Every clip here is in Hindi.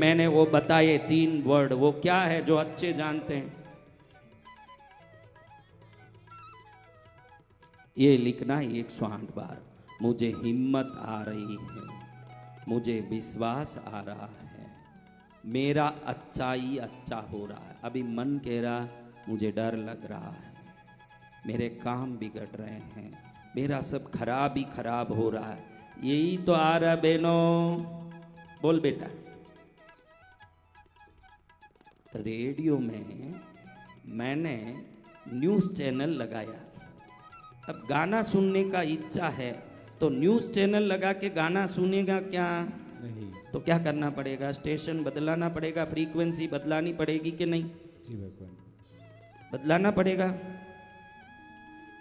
मैंने वो बताए 3 वर्ड, वो क्या है जो अच्छे जानते हैं? ये लिखना 108 बार। मुझे हिम्मत आ रही है, मुझे विश्वास आ रहा है, मेरा अच्छा ही अच्छा हो रहा है। अभी मन कह रहा मुझे डर लग रहा है, मेरे काम बिगड़ रहे हैं, मेरा सब खराब ही खराब हो रहा है। यही तो आ रहा बहनों। बोल बेटा। रेडियो में मैंने न्यूज़ चैनल लगाया। अब गाना सुनने का इच्छा है तो न्यूज़ चैनल लगा के गाना सुनेगा क्या? नहीं। तो क्या करना पड़ेगा? स्टेशन बदलाना पड़ेगा, फ्रीक्वेंसी बदलानी पड़ेगी कि नहीं? जी भगवान। बदलाना पड़ेगा।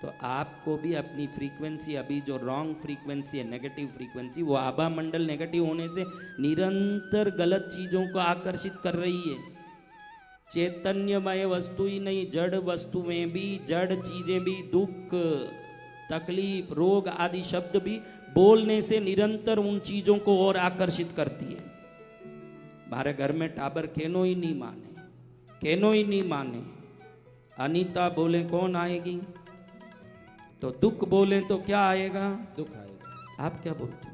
तो आपको भी अपनी फ्रीक्वेंसी, अभी जो रॉन्ग फ्रीक्वेंसी है, नेगेटिव फ्रीक्वेंसी, वो आभा मंडल नेगेटिव होने से निरंतर गलत चीजों को आकर्षित कर रही है। चैतन्यमय वस्तु ही नहीं, जड़ वस्तु में भी, जड़ चीजें भी, दुख, तकलीफ, रोग आदि शब्द भी बोलने से निरंतर उन चीजों को और आकर्षित करती है। हमारे घर में टाबर केनो ही नहीं माने, केनो ही नहीं माने। अनीता बोले कौन आएगी, तो दुख बोले तो क्या आएगा? दुख आएगा। आप क्या बोलते हो?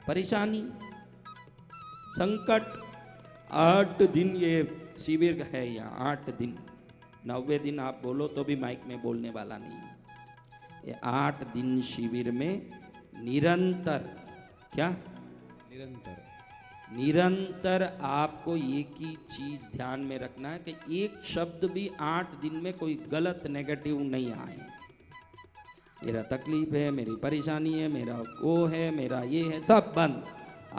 परेशानी, संकट। 8 दिन ये शिविर है यहाँ, 8 दिन। 9वें दिन आप बोलो तो भी माइक में बोलने वाला नहीं है। ये 8 दिन शिविर में निरंतर, क्या निरंतर, निरंतर आपको एक ही चीज ध्यान में रखना है कि एक शब्द भी 8 दिन में कोई गलत नेगेटिव नहीं आए। मेरा तकलीफ है, मेरी परेशानी है, मेरा वो है, मेरा ये है, सब बंद।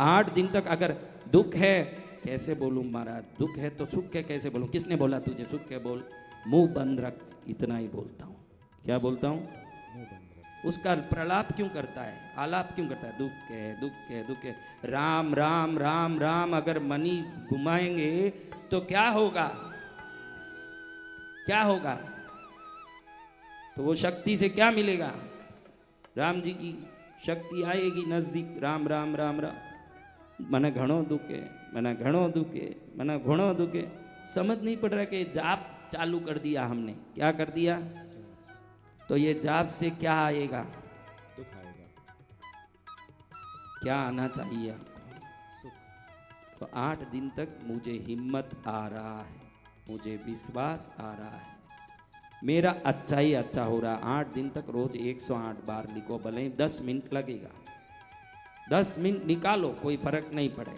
8 दिन तक। अगर दुख है, कैसे बोलूं महाराज? दुख है तो सुख है कैसे बोलूं? किसने बोला तुझे सुख है बोल? मुंह बंद रख, इतना ही बोलता हूं। क्या बोलता हूं? मुंह बंद रख। उसका प्रलाप क्यों करता है, आलाप क्यों करता है? दुख है, दुख है, दुख है। राम राम राम राम अगर मनी घुमाएंगे तो क्या होगा? क्या होगा? तो वो शक्ति से क्या मिलेगा? राम जी की शक्ति आएगी नजदीक। राम राम राम राम। मने घणो दुखे, मने घणो दुखे, मने घणो दुखे। समझ नहीं पड़ रहा कि जाप चालू कर दिया हमने। क्या कर दिया? तो ये जाप से क्या आएगा? दुख आएगा। क्या आना चाहिए आपको? सुख। तो 8 दिन तक मुझे हिम्मत आ रहा है, मुझे विश्वास आ रहा है, मेरा अच्छा ही अच्छा हो रहा है। 8 दिन तक रोज 108 बार लिखो, भले ही 10 मिनट लगेगा। 10 मिनट निकालो, कोई फर्क नहीं पड़े।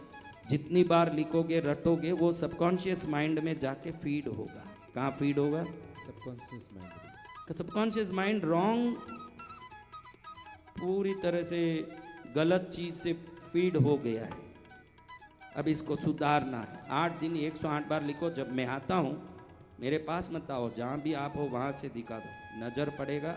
जितनी बार लिखोगे, रटोगे, वो सबकॉन्शियस माइंड में जाके फीड होगा। कहाँ फीड होगा? Subconscious mind. Subconscious mind wrong, पूरी तरह से गलत चीज से फीड हो गया है। अब इसको सुधारना है। 8 दिन 108 बार लिखो। जब मैं आता हूँ मेरे पास मत आओ, जहाँ भी आप हो वहाँ से दिखा दो। नजर पड़ेगा,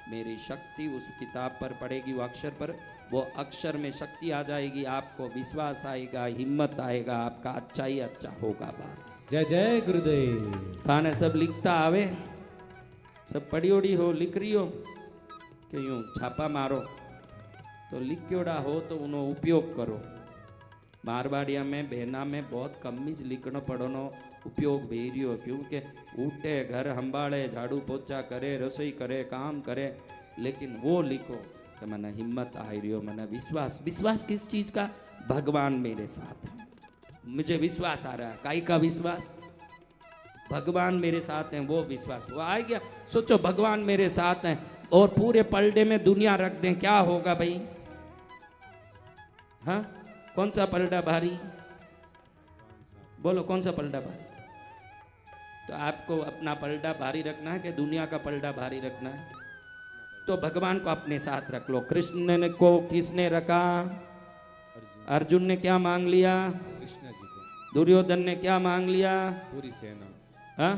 मेरी शक्ति उस किताब पर पड़ेगी, वो अक्षर पर। वो अक्षर में शक्ति आ जाएगी, आपको विश्वास आएगा, हिम्मत आएगा, आपका अच्छा ही अच्छा होगा। बात। जय जय गुरुदेव। थाने सब लिखता आवे, सब पढ़ी ओढ़ी हो, लिख रही हो कि यूँ छापा मारो? तो लिख्योड़ा हो तो उनो उपयोग करो। मारवाड़िया में, बहना में बहुत कम ही लिखनो पढ़नो उपयोग भेरियो, क्योंकि उठे, घर संभाले, झाड़ू पोछा करे, रसोई करे, काम करे, लेकिन वो लिखो कि मैंने हिम्मत आ रही हो, मैंने विश्वास। विश्वास किस चीज का? भगवान मेरे साथ है, मुझे विश्वास आ रहा है। काई का विश्वास? भगवान मेरे साथ हैं, वो विश्वास। वो आ गया। सोचो भगवान मेरे साथ हैं और पूरे पलड़े में दुनिया रख दें, क्या होगा भाई? हाँ, कौन सा पलड़ा भारी? बोलो कौन सा पलड़ा भारी? तो आपको अपना पलड़ा भारी रखना है कि दुनिया का पलड़ा भारी रखना है? तो भगवान को अपने साथ रख लो। कृष्ण ने को किसने रखा? अर्जुन ने क्या मांग लिया? कृष्ण जी को। दुर्योधन ने क्या मांग लिया? पूरी सेना। हाँ,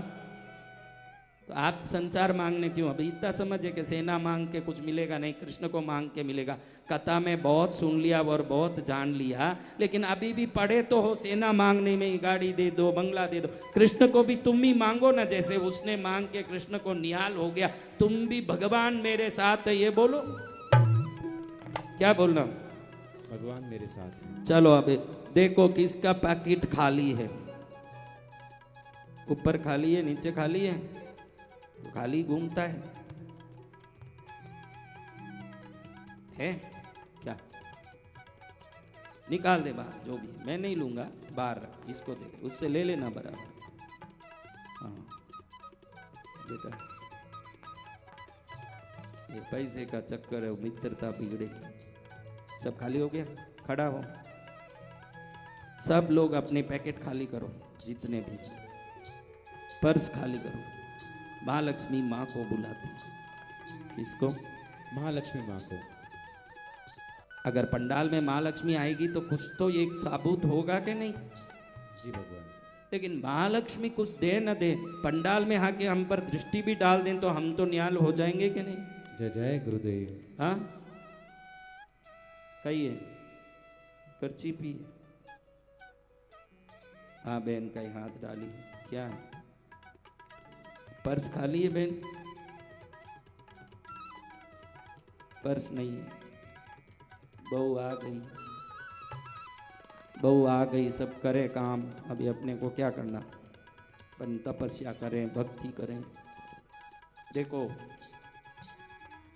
तो आप संसार मांगने क्यों? अभी इतना समझे कि सेना मांग के कुछ मिलेगा नहीं, कृष्ण को मांग के मिलेगा। कथा में बहुत सुन लिया और बहुत जान लिया, लेकिन अभी भी पढ़े तो हो। सेना मांगने में ही गाड़ी दे दो, बंगला दे दो। कृष्ण को भी तुम ही मांगो ना, जैसे उसने मांग के कृष्ण को निहाल हो गया। तुम भी भगवान मेरे साथ है ये बोलो। क्या बोलना? भगवान मेरे साथ हैं। चलो अब देखो किसका पैकेट खाली है। ऊपर खाली है, नीचे खाली है, तो खाली घूमता है क्या? निकाल दे बाहर, जो भी है। मैं नहीं लूंगा, बाहर रख, इसको दे, उससे ले लेना बराबर। हाँ बेटा, ये पैसे का चक्कर है, मित्रता बिगड़े। सब खाली हो गया, खड़ा हो। सब लोग अपने पैकेट खाली करो, जितने भी, पर्स खाली करो। महालक्ष्मी माँ को बुलाते हैं। किसको? महालक्ष्मी माँ को। अगर पंडाल में महालक्ष्मी आएगी तो कुछ तो एक साबुत होगा कि नहीं? जी भगवान। लेकिन महालक्ष्मी कुछ दे न दे, पंडाल में आके हम पर दृष्टि भी डाल दें तो हम तो न्याल हो जाएंगे कि नहीं? जय जय गुरुदेव। हाँ कहिए, करची पी। हाँ बहन का हाथ डाली, क्या है? पर्स खाली है बहन? पर्स नहीं है। बहू आ गई, बहू आ गई, सब करे काम। अभी अपने को क्या करना? अपन तपस्या करें, भक्ति करें। देखो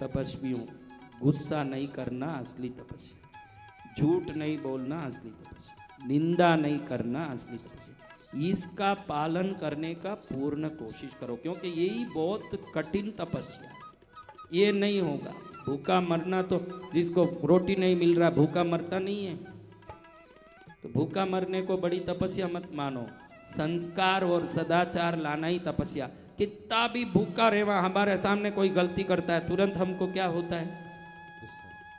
तपस्वियों, गुस्सा नहीं करना असली तपस्या, झूठ नहीं बोलना असली तपस्या, निंदा नहीं करना असली तपस्या। इसका पालन करने का पूर्ण कोशिश करो, क्योंकि यही बहुत कठिन तपस्या है। ये नहीं होगा, भूखा मरना तो, जिसको रोटी नहीं मिल रहा भूखा मरता नहीं है। तो भूखा मरने को बड़ी तपस्या मत मानो, संस्कार और सदाचार लाना ही तपस्या। कितना भी भूखा रहेगा, हमारे सामने कोई गलती करता है तुरंत हमको क्या होता है?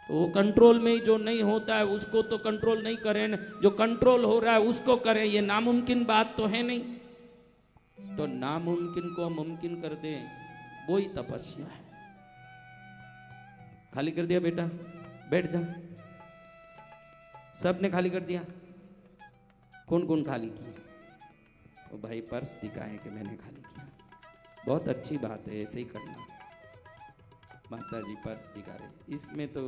तो वो कंट्रोल में ही जो नहीं होता है उसको तो कंट्रोल नहीं करें, जो कंट्रोल हो रहा है उसको करें। ये नामुमकिन बात तो है नहीं। तो नामुमकिन को मुमकिन कर दे, वही तपस्या है। खाली कर दिया बेटा, बैठ जा। सबने खाली कर दिया? कौन कौन खाली किया? तो भाई पर्स दिखाएं कि मैंने खाली किया। बहुत अच्छी बात है, ऐसे ही करना। माता जी पर्स दिखा रहे, इसमें तो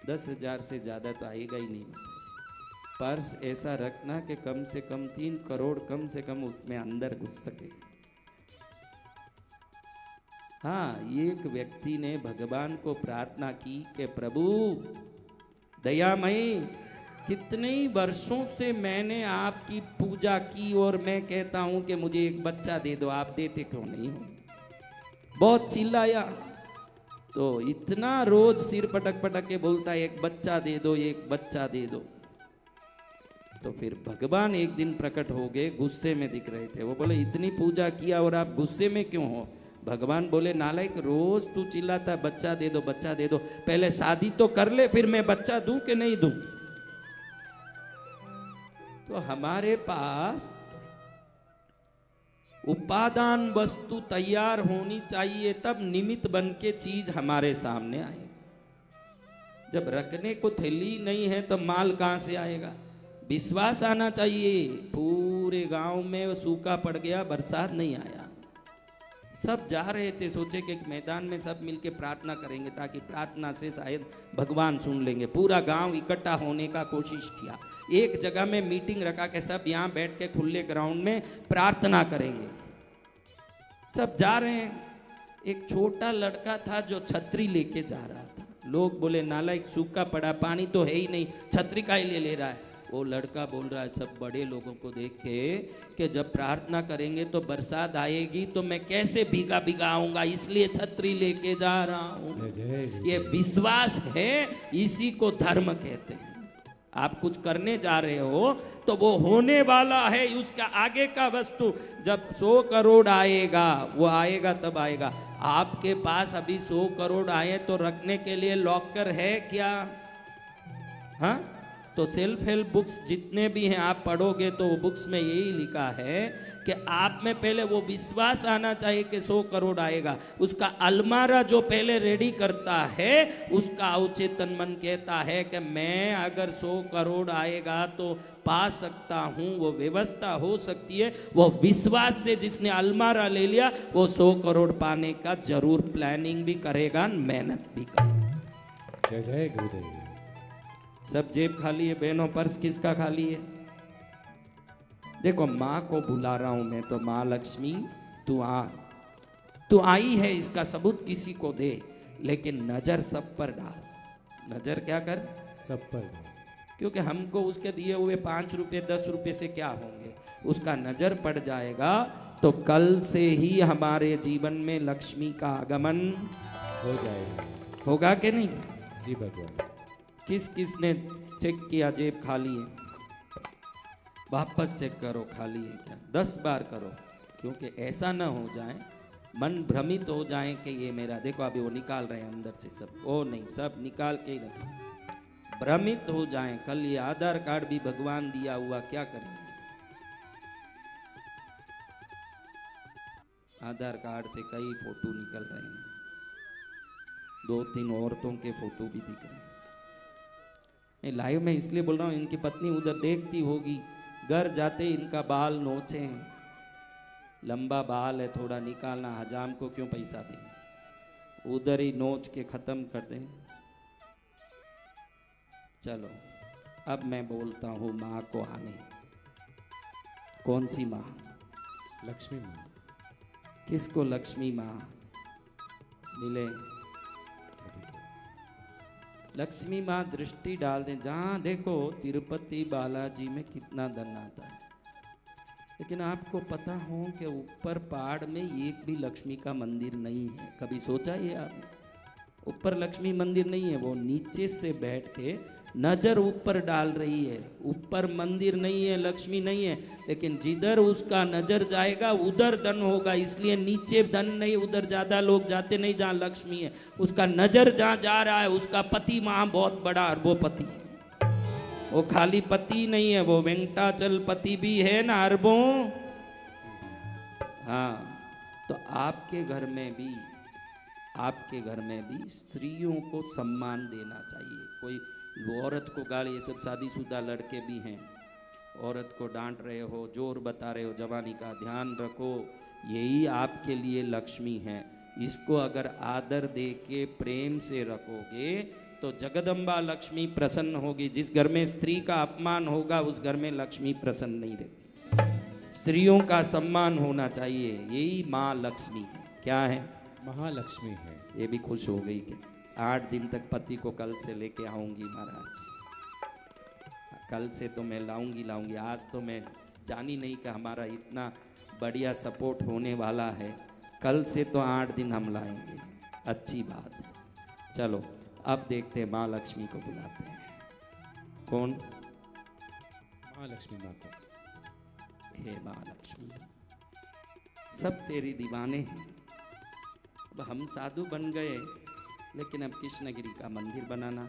10,000 से ज़्यादा तो आएगा ही नहीं। माता जी पर्स ऐसा रखना कि कम से कम 3 करोड़ कम से कम उसमें अंदर घुस सके। हाँ, एक व्यक्ति ने भगवान को प्रार्थना की कि प्रभु दयामयी, कितने ही वर्षों से मैंने आपकी पूजा की और मैं कहता हूं कि मुझे एक बच्चा दे दो, आप देते क्यों नहीं हो? बहुत चिल्लाया, तो इतना रोज सिर पटक पटक के बोलता है एक बच्चा दे दो, एक बच्चा दे दो। तो फिर भगवान एक दिन प्रकट हो गए, गुस्से में दिख रहे थे। वो बोले इतनी पूजा किया और आप गुस्से में क्यों हो? भगवान बोले नालायक, रोज तू चिल्लाता बच्चा दे दो, बच्चा दे दो, पहले शादी तो कर ले, फिर मैं बच्चा दूं कि नहीं दूं? तो हमारे पास उपादान वस्तु तैयार होनी चाहिए, तब निमित्त बन के चीज हमारे सामने आए। जब रखने को थैली नहीं है तो माल कहां से आएगा? विश्वास आना चाहिए। पूरे गांव में सूखा पड़ गया, बरसात नहीं आया। सब जा रहे थे, सोचे कि मैदान में सब मिलके प्रार्थना करेंगे ताकि प्रार्थना से शायद भगवान सुन लेंगे। पूरा गांव इकट्ठा होने का कोशिश किया, एक जगह में मीटिंग रखा के सब यहाँ बैठ के खुले ग्राउंड में प्रार्थना करेंगे। सब जा रहे हैं। एक छोटा लड़का था जो छतरी लेके जा रहा था। लोग बोले नालायक, सूखा पड़ा, पानी तो है ही नहीं, छतरी काहे ले रहा है? वो लड़का बोल रहा है सब बड़े लोगों को देख के कि जब प्रार्थना करेंगे तो बरसात आएगी, तो मैं कैसे भीगा भीगा आऊंगा, इसलिए छतरी लेके जा रहा हूँ। ये विश्वास है, इसी को धर्म कहते हैं। आप कुछ करने जा रहे हो तो वो होने वाला है, उसका आगे का वस्तु जब 100 करोड़ आएगा, वो आएगा तब आएगा। आपके पास अभी 100 करोड़ आए तो रखने के लिए लॉकर है क्या? हाँ, तो सेल्फ हेल्प बुक्स जितने भी हैं आप पढ़ोगे तो बुक्स में यही लिखा है कि आप में पहले वो विश्वास आना चाहिए कि 100 करोड़ आएगा। उसका अलमारा जो पहले रेडी करता है, उसका अवचेतन मन कहता है कि मैं अगर 100 करोड़ आएगा तो पा सकता हूँ, वो व्यवस्था हो सकती है। वो विश्वास से जिसने अलमारा ले लिया वो 100 करोड़ पाने का जरूर प्लानिंग भी करेगा, मेहनत भी करेगा। जय जय गुरुदेव। सब जेब खाली है, बहनों पर्स किसका खाली है? देखो माँ को बुला रहा हूं मैं, तो माँ लक्ष्मी तू आ, तू आई है इसका सबूत किसी को दे, लेकिन नजर सब पर डाल। नजर क्या कर? सब पर। क्योंकि हमको उसके दिए हुए 5 रुपए 10 रुपए से क्या होंगे, उसका नजर पड़ जाएगा तो कल से ही हमारे जीवन में लक्ष्मी का आगमन हो जाएगा। होगा कि नहीं? जी भगवान। किस किस ने चेक किया जेब खाली है? वापस चेक करो खाली है क्या, 10 बार करो, क्योंकि ऐसा ना हो जाए मन भ्रमित हो जाए कि ये मेरा, देखो अभी वो निकाल रहे हैं अंदर से सब, वो नहीं सब निकाल के ही रखें, भ्रमित हो जाए कल ये आधार कार्ड भी भगवान दिया हुआ क्या करेंगे? आधार कार्ड से कई फोटो निकल रहे हैं, 2-3 औरतों के फोटो भी दिख रहे हैं। मैं लाइव में इसलिए बोल रहा हूँ, इनकी पत्नी उधर देखती होगी, घर जाते इनका बाल नोचे हैं, लंबा बाल है थोड़ा निकालना, हजाम को क्यों पैसा दें, उधर ही नोच के खत्म कर दें। चलो अब मैं बोलता हूँ माँ को आने। कौन सी माँ? लक्ष्मी माँ। किसको लक्ष्मी माँ मिले? लक्ष्मी माँ दृष्टि डाल दें जहाँ देखो, तिरुपति बालाजी में कितना धन आता है, लेकिन आपको पता हो कि ऊपर पहाड़ में एक भी लक्ष्मी का मंदिर नहीं है। कभी सोचा ये आपने? ऊपर लक्ष्मी मंदिर नहीं है, वो नीचे से बैठ के नजर ऊपर डाल रही है, ऊपर मंदिर नहीं है, लक्ष्मी नहीं है, लेकिन जिधर उसका नजर जाएगा उधर धन होगा, इसलिए नीचे धन नहीं, उधर ज्यादा लोग जाते नहीं जहाँ लक्ष्मी है। उसका नजर जहाँ जा रहा है, उसका पति वहां बहुत बड़ा अरबोपति, वो खाली पति नहीं है, वो वेंकटाचल पति भी है ना, अरबों। हाँ, तो आपके घर में भी स्त्रियों को सम्मान देना चाहिए। कोई औरत को गाली, ये सब शादीशुदा लड़के भी हैं, औरत को डांट रहे हो, जोर बता रहे हो जवानी का, ध्यान रखो यही आपके लिए लक्ष्मी है। इसको अगर आदर दे के प्रेम से रखोगे तो जगदम्बा लक्ष्मी प्रसन्न होगी। जिस घर में स्त्री का अपमान होगा उस घर में लक्ष्मी प्रसन्न नहीं रहती। स्त्रियों का सम्मान होना चाहिए, यही माँ लक्ष्मी है। क्या है? महालक्ष्मी है। ये भी खुश हो गई कि 8 दिन तक पति को कल से लेके आऊंगी महाराज, कल से तो मैं लाऊंगी। आज तो मैं जानी नहीं कि हमारा इतना बढ़िया सपोर्ट होने वाला है, कल से तो 8 दिन हम लाएंगे। अच्छी बात है। चलो अब देखते हैं, माँ लक्ष्मी को बुलाते हैं। कौन? महालक्ष्मी माँ को। हे माँ लक्ष्मी, सब तेरी दीवाने हैं। अब हम साधु बन गए, लेकिन अब कृष्णगिरी का मंदिर बनाना,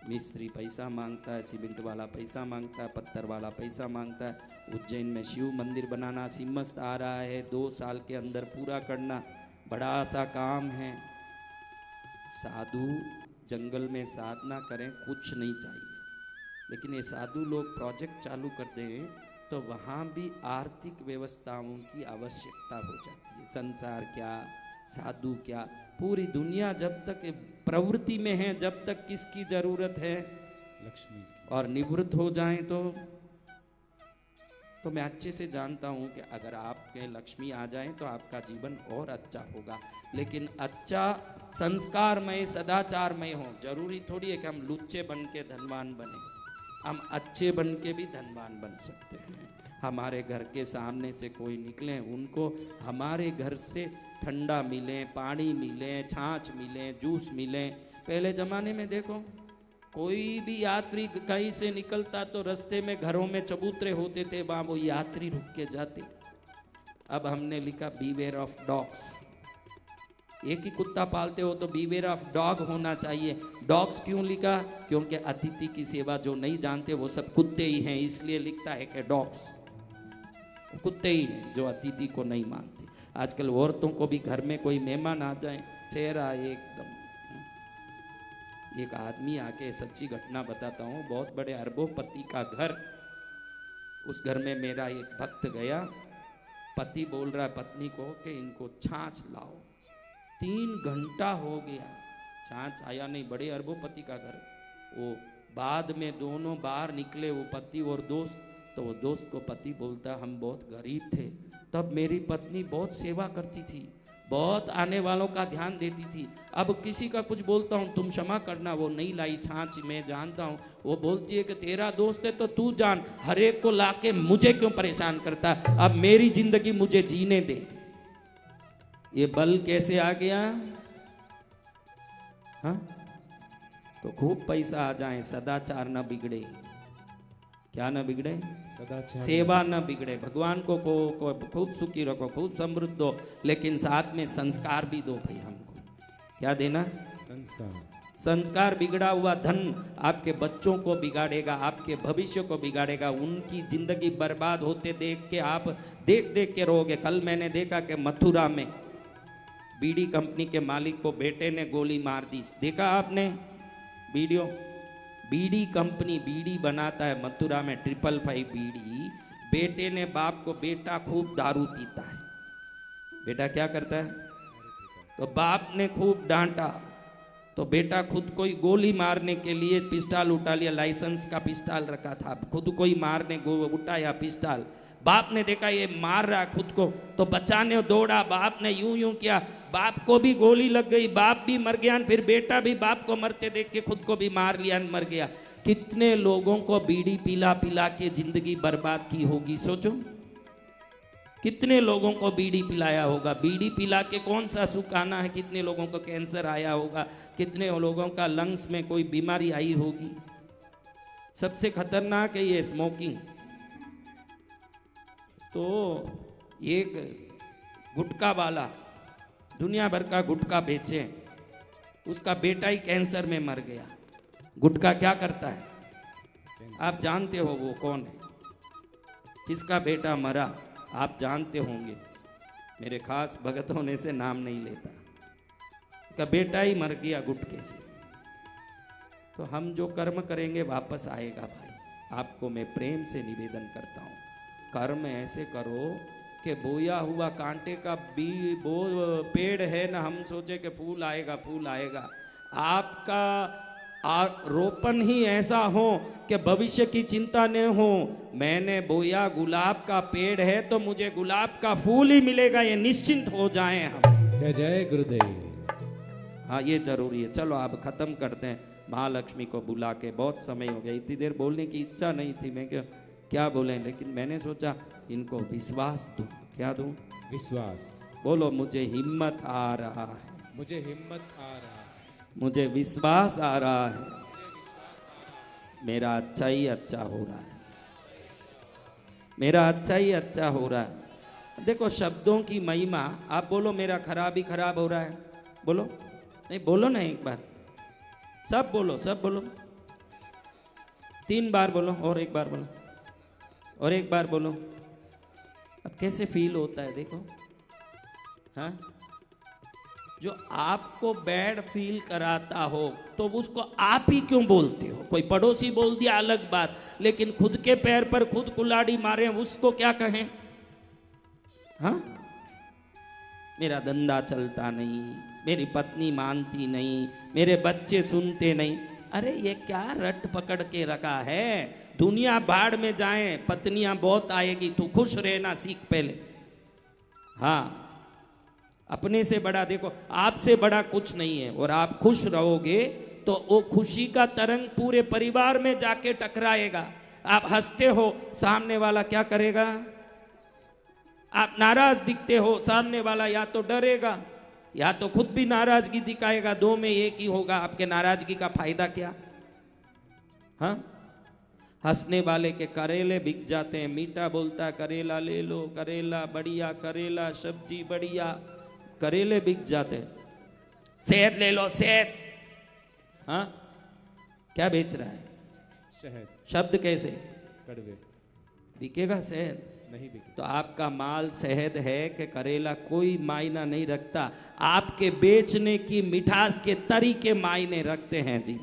मिस्त्री पैसा मांगता है, सीमेंट वाला पैसा मांगता है, पत्थर वाला पैसा मांगता है। उज्जैन में शिव मंदिर बनाना, सिम्मस्त आ रहा है, 2 साल के अंदर पूरा करना, बड़ा सा काम है। साधु जंगल में साधना करें, कुछ नहीं चाहिए, लेकिन ये साधु लोग प्रोजेक्ट चालू कर दें तो वहाँ भी आर्थिक व्यवस्थाओं की आवश्यकता हो जाती है। संसार क्या, साधु क्या, पूरी दुनिया जब तक प्रवृत्ति में है, जब तक किसकी जरूरत है? लक्ष्मी जी। और निवृत्त हो जाएं तो मैं अच्छे से जानता हूं कि अगर आपके लक्ष्मी आ जाएं तो आपका जीवन और अच्छा होगा, लेकिन अच्छा संस्कारमय सदाचारमय हो। जरूरी थोड़ी है कि हम लुच्चे बन के धनवान बने, हम अच्छे बन के भी धनवान बन सकते हैं। हमारे घर के सामने से कोई निकले, उनको हमारे घर से ठंडा मिले, पानी मिले, छाछ मिले, जूस मिले। पहले जमाने में देखो, कोई भी यात्री कहीं से निकलता तो रास्ते में घरों में चबूतरे होते थे, वहां वो यात्री रुक के जाते। अब हमने लिखा बीवेयर ऑफ डॉग्स। एक ही कुत्ता पालते हो तो बीवेयर ऑफ डॉग होना चाहिए। डॉग्स क्यों लिखा? क्योंकि अतिथि की सेवा जो नहीं जानते वो सब कुत्ते ही हैं, इसलिए लिखता है कि डॉग्स, कुत्ते ही हैं जो अतिथि को नहीं मानते। आजकल औरतों को भी घर में कोई मेहमान आ जाए, चेहरा एकदम। एक आदमी आके, सच्ची घटना बताता हूँ, बहुत बड़े अरबोपति का घर, उस घर में मेरा एक भक्त गया, पति बोल रहा है पत्नी को कि इनको छाछ लाओ। 3 घंटा हो गया, छाछ आया नहीं। बड़े अरबोपति का घर, वो बाद में दोनों बाहर निकले, वो पति और दोस्त, तो वो दोस्त को पति बोलता, हम बहुत गरीब थे, तब मेरी पत्नी बहुत सेवा करती थी, बहुत आने वालों का ध्यान देती थी। अब किसी का कुछ बोलता हूँ, तुम क्षमा करना, वो नहीं लाई छाछ, मैं जानता हूँ। वो बोलती है कि तेरा दोस्त है तो तू जान, हर एक को लाके मुझे क्यों परेशान करता, अब मेरी जिंदगी मुझे जीने दे। ये बल कैसे आ गया? हाँ, तो खूब पैसा आ जाए, सदाचार न बिगड़े। क्या न बिगड़े? सदाचार, सेवा न बिगड़े। भगवान को खूब सुखी रखो, खूब समृद्ध दो, लेकिन साथ में संस्कार भी दो भाई हमको। क्या देना? संस्कार। संस्कार बिगड़ा हुआ धन आपके बच्चों को बिगाड़ेगा, आपके भविष्य को बिगाड़ेगा, उनकी जिंदगी बर्बाद होते देख के आप देख देख के रोगे। कल मैंने देखा कि मथुरा में बीड़ी कंपनी के मालिक को बेटे ने गोली मार दी। देखा आपने वीडियो? बीड़ी कंपनी बीड़ी बनाता है मथुरा में, 555 बीड़ी। बेटे ने बाप को, बेटा खूब दारू पीता है, बेटा क्या करता है, तो बाप ने खूब डांटा, तो बेटा खुद को ही गोली मारने के लिए पिस्टल उठा लिया, लाइसेंस का पिस्टल रखा था, खुद को ही मारने उठाया पिस्टल। बाप ने देखा ये मार रहा खुद को, तो बचाने दौड़ा, बाप ने यूं यूं किया, बाप को भी गोली लग गई, बाप भी मर गया, फिर बेटा भी बाप को मरते देख के खुद को भी मार लिया, मर गया। कितने लोगों को बीड़ी पिला पिला के जिंदगी बर्बाद की होगी, सोचो। कितने लोगों को बीड़ी पिलाया होगा, बीड़ी पिला के कौन सा सुख आना है, कितने लोगों को कैंसर आया होगा, कितने लोगों का लंग्स में कोई बीमारी आई होगी। सबसे खतरनाक है ये स्मोकिंग। तो एक गुटखा वाला दुनिया भर का गुटखा बेचे, उसका बेटा ही कैंसर में मर गया। गुटखा क्या करता है, आप जानते हो वो कौन है, किसका बेटा मरा, आप जानते होंगे, मेरे खास भगत होने से नाम नहीं लेता, उसका बेटा ही मर गया गुटखे से। तो हम जो कर्म करेंगे वापस आएगा भाई। आपको मैं प्रेम से निवेदन करता हूँ, कर्म ऐसे करो कि बोया हुआ कांटे का पेड़ है ना, हम सोचे कि फूल आएगा फूल आएगा। आपका रोपण ही ऐसा हो कि भविष्य की चिंता न हो। मैंने बोया गुलाब का पेड़ है तो मुझे गुलाब का फूल ही मिलेगा, ये निश्चिंत हो जाएं हम। जय जय गुरुदेव। हाँ, ये जरूरी है। चलो आप खत्म करते हैं। महालक्ष्मी को बुला के बहुत समय हो गया, इतनी देर बोलने की इच्छा नहीं थी, मैं क्या बोले, लेकिन मैंने सोचा इनको विश्वास दूं। क्या दूं? विश्वास। बोलो, मुझे हिम्मत आ रहा है, मुझे हिम्मत आ रहा है, मुझे विश्वास आ रहा है, मेरा अच्छा ही अच्छा हो रहा है, मेरा अच्छा ही अच्छा हो रहा है। देखो शब्दों की महिमा। आप बोलो मेरा खराब ही खराब हो रहा है, बोलो। नहीं बोलो ना, एक बार सब बोलो, सब बोलो, 3 बार बोलो, और एक बार बोलो, और एक बार बोलो। अब कैसे फील होता है देखो। हाँ, जो आपको बैड फील कराता हो तो उसको आप ही क्यों बोलते हो? कोई पड़ोसी बोल दिया अलग बात, लेकिन खुद के पैर पर खुद कुल्हाड़ी मारे उसको क्या कहें? हाँ, मेरा धंधा चलता नहीं, मेरी पत्नी मानती नहीं, मेरे बच्चे सुनते नहीं। अरे ये क्या रट पकड़ के रखा है? दुनिया बाढ़ में जाए, पत्नियां बहुत आएगी, तू खुश रहना सीख पहले। हाँ, अपने से बड़ा देखो, आपसे बड़ा कुछ नहीं है, और आप खुश रहोगे तो वो खुशी का तरंग पूरे परिवार में जाके टकराएगा। आप हंसते हो, सामने वाला क्या करेगा? आप नाराज दिखते हो, सामने वाला या तो डरेगा या तो खुद भी नाराजगी दिखाएगा, दो में एक ही होगा। आपके नाराजगी का फायदा क्या? हाँ, हंसने वाले के करेले बिक जाते हैं, मीठा बोलता है करेला ले लो, करेला बढ़िया, करेला सब्जी बढ़िया, करेले बिक जाते हैं। शहद ले लो, शहद। हाँ, क्या बेच रहा है? शहद। शब्द कैसे? कड़वे। बिकेगा शहद? नहीं बिके। तो आपका माल शहद है कि करेला, कोई मायना नहीं रखता। आपके बेचने की मिठास के तरीके मायने रखते हैं जी।